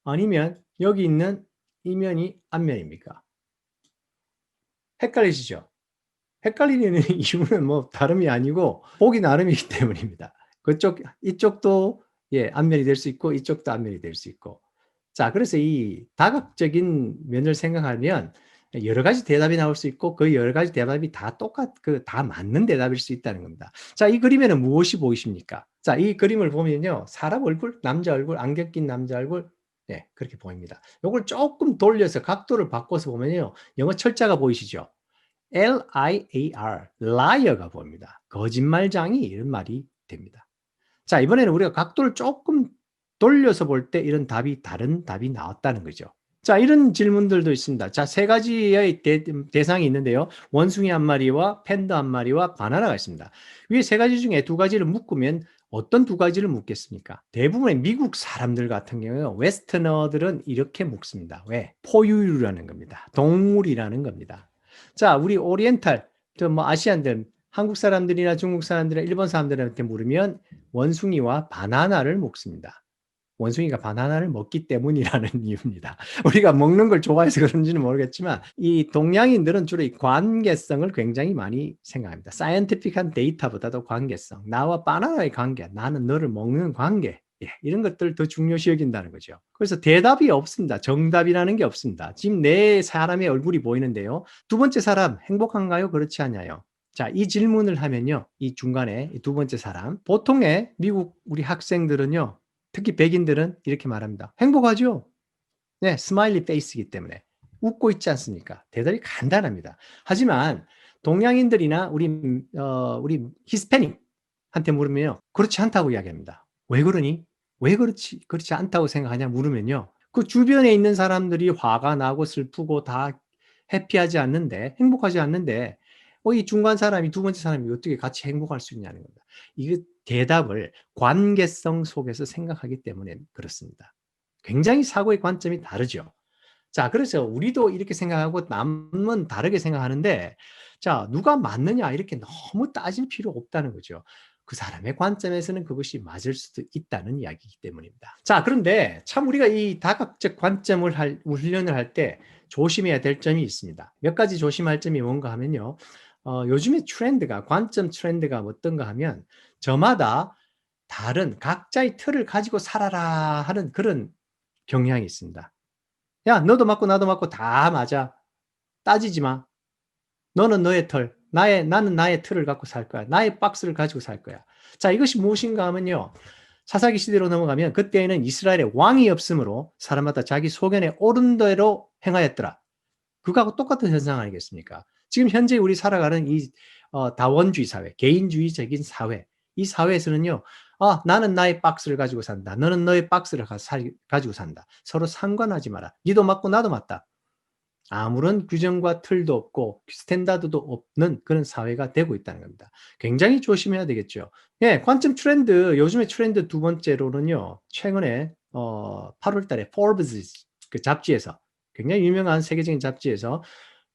아니면 여기 있는 이 면이 앞면입니까? 헷갈리시죠? 헷갈리는 이유는 뭐 다름이 아니고 보기 나름이기 때문입니다. 이쪽도 앞면이 될 수 있고 이쪽도 앞면이 될 수 있고. 자, 그래서 이 다각적인 면을 생각하면 여러 가지 대답이 나올 수 있고 그 여러 가지 대답이 다 다 맞는 대답일 수 있다는 겁니다. 자, 이 그림에는 무엇이 보이십니까? 자, 이 그림을 보면요. 사람 얼굴, 남자 얼굴, 안경 낀 남자 얼굴, 네, 그렇게 보입니다. 요걸 조금 돌려서 각도를 바꿔서 보면요. 영어 철자가 보이시죠? L-I-A-R, liar가 보입니다. 거짓말장이 이런 말이 됩니다. 자, 이번에는 우리가 각도를 조금 돌려서 볼 때 이런 다른 답이 나왔다는 거죠. 자, 이런 질문들도 있습니다. 자, 세 가지의 대상이 있는데요. 원숭이 한 마리와 팬더 한 마리와 바나나가 있습니다. 위에 세 가지 중에 두 가지를 묶으면 어떤 두 가지를 묶겠습니까? 대부분의 미국 사람들 같은 경우는 웨스터너들은 이렇게 묶습니다. 왜? 포유류라는 겁니다. 동물이라는 겁니다. 자, 우리 오리엔탈, 뭐 아시안들, 한국 사람들이나 중국 사람들이나 일본 사람들한테 물으면 원숭이와 바나나를 먹습니다. 원숭이가 바나나를 먹기 때문이라는 이유입니다. 우리가 먹는 걸 좋아해서 그런지는 모르겠지만 이 동양인들은 주로 이 관계성을 굉장히 많이 생각합니다. 사이언티픽한 데이터보다도 관계성, 나와 바나나의 관계, 나는 너를 먹는 관계, 이런 것들을 더 중요시 여긴다는 거죠. 그래서 대답이 없습니다. 정답이라는 게 없습니다. 지금 네 사람의 얼굴이 보이는데요. 두 번째 사람 행복한가요? 그렇지 않아요. 자, 이 질문을 하면요. 이 중간에 두 번째 사람, 보통의 미국 우리 학생들은요. 특히 백인들은 이렇게 말합니다. 행복하죠? 네, 스마일리 페이스이기 때문에. 웃고 있지 않습니까? 대답이 간단합니다. 하지만 동양인들이나 우리 히스패닉한테 물으면요. 그렇지 않다고 이야기합니다. 왜 그러니? 왜 그렇지 않다고 생각하냐 물으면요. 그 주변에 있는 사람들이 화가 나고 슬프고 다 해피하지 않는데, 행복하지 않는데, 이 중간 사람이, 두 번째 사람이 어떻게 같이 행복할 수 있냐는 겁니다. 이게 대답을 관계성 속에서 생각하기 때문에 그렇습니다. 굉장히 사고의 관점이 다르죠. 자, 그래서 우리도 이렇게 생각하고 남은 다르게 생각하는데, 자, 누가 맞느냐 이렇게 너무 따질 필요 없다는 거죠. 그 사람의 관점에서는 그것이 맞을 수도 있다는 이야기이기 때문입니다. 자, 그런데 참 우리가 이 다각적 관점을 훈련을 할 때 조심해야 될 점이 있습니다. 몇 가지 조심할 점이 뭔가 하면요. 요즘에 관점 트렌드가 어떤가 하면 저마다 다른 각자의 틀을 가지고 살아라 하는 그런 경향이 있습니다. 야, 너도 맞고 나도 맞고 다 맞아. 따지지 마. 너는 너의 틀, 나는 나의 틀을 갖고 살 거야. 나의 박스를 가지고 살 거야. 자, 이것이 무엇인가 하면요. 사사기 시대로 넘어가면 그때에는 이스라엘에 왕이 없으므로 사람마다 자기 소견에 옳은 대로 행하였더라. 그거하고 똑같은 현상 아니겠습니까? 지금 현재 우리 살아가는 이 다원주의 사회, 개인주의적인 사회, 이 사회에서는요, 나는 나의 박스를 가지고 산다. 너는 너의 박스를 가지고 산다. 서로 상관하지 마라. 니도 맞고 나도 맞다. 아무런 규정과 틀도 없고 스탠다드도 없는 그런 사회가 되고 있다는 겁니다. 굉장히 조심해야 되겠죠. 예, 관점 트렌드, 요즘의 트렌드 두 번째로는요, 최근에 8월 달에 포브스 그 잡지에서, 굉장히 유명한 세계적인 잡지에서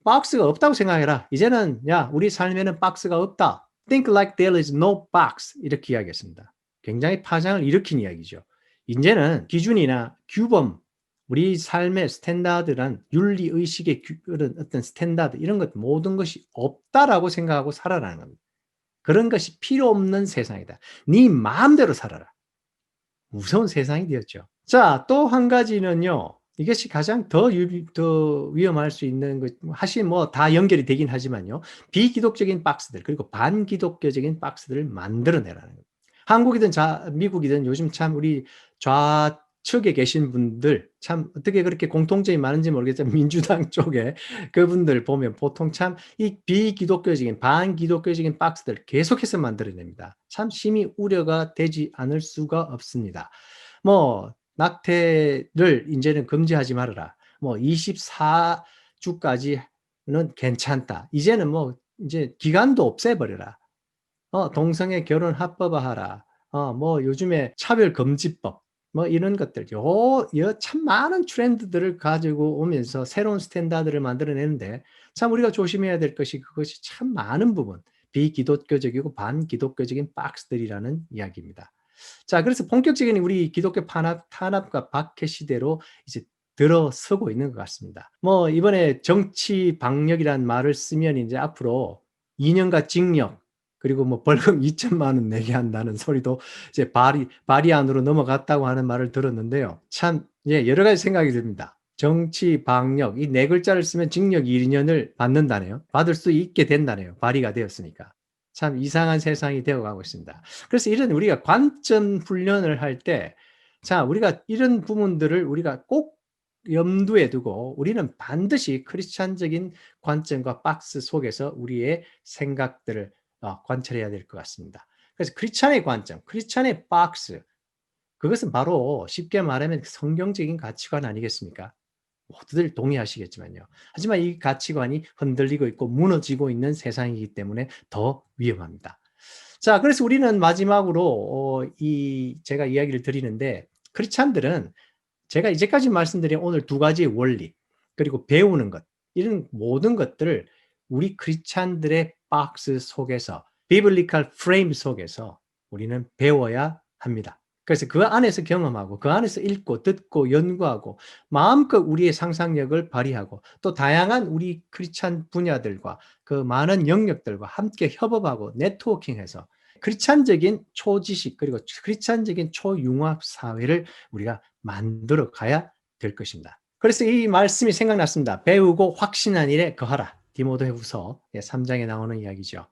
박스가 없다고 생각해라. 이제는 우리 삶에는 박스가 없다. Think like there is no box. 이렇게 이야기했습니다. 굉장히 파장을 일으킨 이야기죠. 이제는 기준이나 규범, 우리 삶의 스탠다드란 윤리의식의 그런 어떤 스탠다드, 이런 것 모든 것이 없다라고 생각하고 살아라는 겁니다. 그런 것이 필요 없는 세상이다. 네 마음대로 살아라. 무서운 세상이 되었죠. 자, 또 한 가지는요. 이것이 가장 더 위험할 수 있는 것, 사실 다 연결이 되긴 하지만요. 비기독적인 박스들, 그리고 반기독교적인 박스들을 만들어내라는 겁니다. 한국이든 미국이든 요즘 참 우리 좌측에 계신 분들 참 어떻게 그렇게 공통점이 많은지 모르겠지만 민주당 쪽에 그분들 보면 보통 참 이 비기독교적인 반기독교적인 박스들 계속해서 만들어냅니다. 참 심히 우려가 되지 않을 수가 없습니다. 낙태를 이제는 금지하지 말아라. 24주까지는 괜찮다. 이제는 이제 기간도 없애버려라. 동성애 결혼 합법화하라. 요즘에 차별금지법, 이런 것들, 참 많은 트렌드들을 가지고 오면서 새로운 스탠다드를 만들어내는데, 참 우리가 조심해야 될 것이 그것이 참 많은 부분, 비기독교적이고 반기독교적인 박스들이라는 이야기입니다. 자, 그래서 본격적인 우리 기독교 탄압과 박해 시대로 이제 들어서고 있는 것 같습니다. 이번에 정치 방역이라는 말을 쓰면 이제 앞으로 2년간 징역, 그리고 벌금 2천만 원 내게 한다는 소리도 이제 발의 안으로 넘어갔다고 하는 말을 들었는데요. 참, 여러 가지 생각이 듭니다. 정치 방역, 이 네 글자를 쓰면 징역 2년을 받는다네요. 받을 수 있게 된다네요. 발의가 되었으니까. 참 이상한 세상이 되어가고 있습니다. 그래서 이런 우리가 관점 훈련을 할 때, 자, 우리가 이런 부분들을 우리가 꼭 염두에 두고 우리는 반드시 크리스찬적인 관점과 박스 속에서 우리의 생각들을 관찰해야 될 것 같습니다. 그래서 크리스찬의 관점, 크리스찬의 박스, 그것은 바로 쉽게 말하면 성경적인 가치관 아니겠습니까? 모두들 동의하시겠지만요. 하지만 이 가치관이 흔들리고 있고 무너지고 있는 세상이기 때문에 더 위험합니다. 자, 그래서 우리는 마지막으로 제가 이야기를 드리는데, 크리스찬들은 제가 이제까지 말씀드린 오늘 두 가지의 원리, 그리고 배우는 것, 이런 모든 것들을 우리 크리스찬들의 박스 속에서, 비블리컬 프레임 속에서 우리는 배워야 합니다. 그래서 그 안에서 경험하고 그 안에서 읽고 듣고 연구하고 마음껏 우리의 상상력을 발휘하고 또 다양한 우리 크리스찬 분야들과 그 많은 영역들과 함께 협업하고 네트워킹해서 크리스찬적인 초지식 그리고 크리스찬적인 초융합 사회를 우리가 만들어 가야 될 것입니다. 그래서 이 말씀이 생각났습니다. 배우고 확신한 일에 거하라. 디모데후서 3장에 나오는 이야기죠.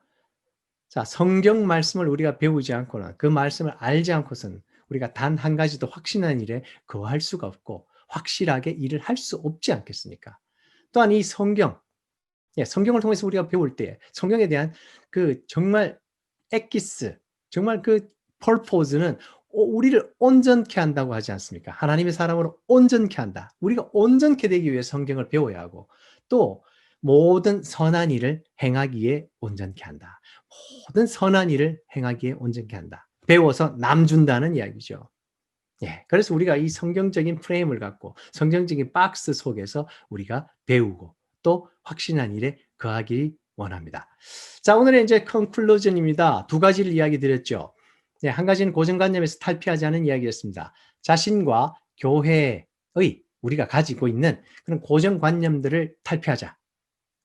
자, 성경 말씀을 우리가 배우지 않고는, 그 말씀을 알지 않고서는 우리가 단 한 가지도 확신한 일에 거할 수가 없고 확실하게 일을 할 수 없지 않겠습니까? 또한 이 성경을 통해서 우리가 배울 때 성경에 대한 그 정말 엑기스, 정말 그 purpose는 우리를 온전케 한다고 하지 않습니까? 하나님의 사람으로 온전케 한다. 우리가 온전케 되기 위해 성경을 배워야 하고 또 모든 선한 일을 행하기에 온전케 한다. 모든 선한 일을 행하기에 온전케 한다. 배워서 남 준다는 이야기죠. 그래서 우리가 이 성경적인 프레임을 갖고 성경적인 박스 속에서 우리가 배우고 또 확신한 일에 거하기 원합니다. 자, 오늘의 이제 컨클루전입니다. 두 가지를 이야기 드렸죠. 한 가지는 고정관념에서 탈피하지 않은 이야기였습니다. 자신과 교회의 우리가 가지고 있는 그런 고정관념들을 탈피하자.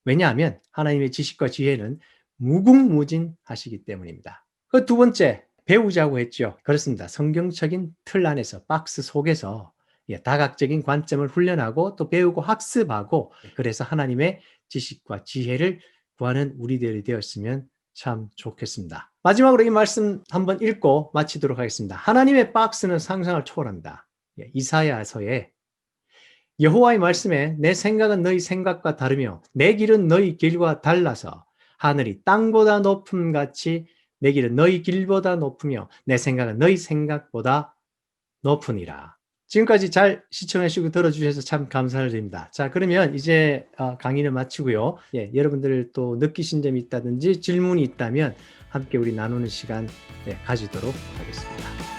왜냐하면 하나님의 지식과 지혜는 무궁무진하시기 때문입니다. 그 두 번째, 배우자고 했죠. 그렇습니다. 성경적인 틀 안에서, 박스 속에서 다각적인 관점을 훈련하고 또 배우고 학습하고 그래서 하나님의 지식과 지혜를 구하는 우리들이 되었으면 참 좋겠습니다. 마지막으로 이 말씀 한번 읽고 마치도록 하겠습니다. 하나님의 박스는 상상을 초월합니다. 이사야서에 여호와의 말씀에 내 생각은 너희 생각과 다르며 내 길은 너희 길과 달라서 하늘이 땅보다 높음 같이 내 길은 너희 길보다 높으며 내 생각은 너희 생각보다 높으니라. 지금까지 잘 시청하시고 들어주셔서 참 감사드립니다. 자, 그러면 이제 강의는 마치고요. 예, 여러분들 또 느끼신 점이 있다든지 질문이 있다면 함께 우리 나누는 시간 가지도록 하겠습니다.